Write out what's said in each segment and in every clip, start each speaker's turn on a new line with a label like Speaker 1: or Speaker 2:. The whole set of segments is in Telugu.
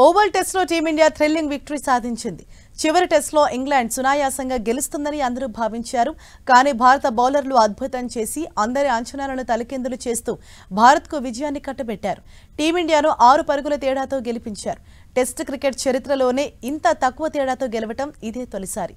Speaker 1: ఓవల్ టెస్ట్ లో టీమిండియా థ్రిల్లింగ్ విక్టరీ సాధించింది. చివరి టెస్ట్ లో ఇంగ్లాండ్ సునాయాసంగా గెలుస్తుందని అందరూ భావించారు. కానీ భారత బౌలర్లు అద్భుతం చేసి అందరి అంచనాలను తలకిందులు చేస్తూ భారత్ కు విజయాన్ని కట్టబెట్టారు. టీమిండియాను 6 పరుగుల తేడాతో గెలిపించారు. టెస్ట్ క్రికెట్ చరిత్రలోనే ఇంత తక్కువ తేడాతో గెలవటం ఇదే తొలిసారి.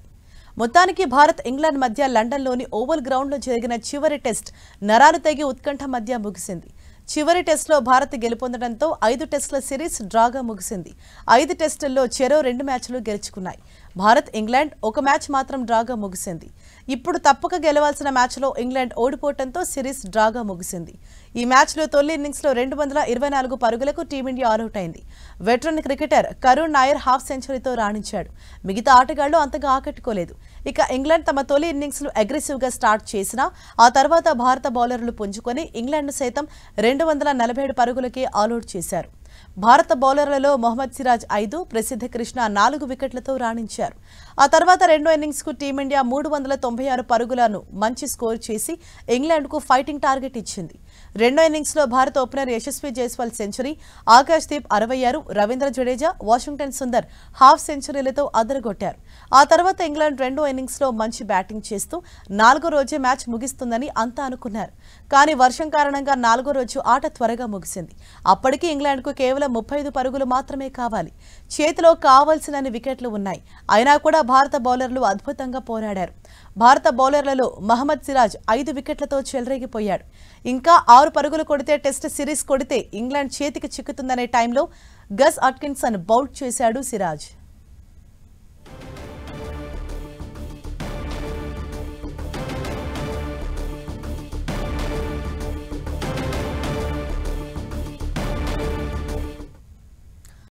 Speaker 1: మొత్తానికి భారత్ ఇంగ్లాండ్ మధ్య లండన్లోని ఓవల్ గ్రౌండ్లో జరిగిన చివరి టెస్ట్ నరాలు తెగి ఉత్కంఠ మధ్య ముగిసింది. చివరి టెస్టులో భారత్ గెలుపొందడంతో 5 టెస్టుల సిరీస్ డ్రాగా ముగిసింది. 5 టెస్టుల్లో చెరో 2 మ్యాచ్లు గెలుచుకున్నాయి. భారత్ ఇంగ్లాండ్ 1 మ్యాచ్ మాత్రం డ్రాగా ముగిసింది. ఇప్పుడు తప్పక గెలవాల్సిన మ్యాచ్లో ఇంగ్లాండ్ ఓడిపోవడంతో సిరీస్ డ్రాగా ముగిసింది. ఈ మ్యాచ్లో తొలి ఇన్నింగ్స్లో 224 పరుగులకు టీమిండియా ఆల్అౌట్ అయింది. Veteran cricketer Karun Nair half సెంచరీతో రాణించాడు. మిగతా ఆటగాళ్లు అంతగా ఆకట్టుకోలేదు. ఇక ఇంగ్లాండ్ తమ తొలి ఇన్నింగ్స్ను అగ్రెసివ్గా స్టార్ట్ చేసినా ఆ తర్వాత భారత బౌలర్లు పుంజుకొని ఇంగ్లాండ్ను సైతం 247 పరుగులకే ఆల్అౌట్ చేశారు. భారత బౌలర్లలో మొహమ్మద్ సిరాజ్ 5, ప్రసిద్ధ కృష్ణ 4 వికెట్లతో రాణించారు. ఆ తర్వాత రెండో ఇన్నింగ్స్కు టీమిండియా 396 పరుగులను మంచి స్కోర్ చేసి ఇంగ్లాండ్కు ఫైటింగ్ టార్గెట్ ఇచ్చింది. రెండో ఇన్నింగ్స్లో భారత opener Yashasvi Jaiswal century, Akash Deep 66, Ravindra Jadeja, Washington Sundar half సెంచరీలతో అదరగొట్టారు. ఆ తర్వాత ఇంగ్లాండ్ రెండో ఇన్నింగ్స్లో మంచి బ్యాటింగ్ చేస్తూ 4వ రోజే మ్యాచ్ ముగిస్తుందని అంతా అనుకున్నారు. కానీ వర్షం కారణంగా 4వ రోజు ఆట త్వరగా ముగిసింది. అప్పటికీ ఇంగ్లాండ్కు కేవలం 35 పరుగులు మాత్రమే కావాలి. చేతిలో కావాల్సినన్ని వికెట్లు ఉన్నాయి. అయినా కూడా భారత బౌలర్లు అద్భుతంగా పోరాడారు. భారత బౌలర్లలో మహమ్మద్ సిరాజ్ 5 వికెట్లతో చెలరేగిపోయాడు. ఇంకా 6 పరుగులు కొడితే టెస్ట్ సిరీస్ కొడితే ఇంగ్లాండ్ చేతికి చిక్కుతుందనే టైంలో గస్ అట్కిన్సన్ బౌల్డ్ చేశాడు సిరాజ్.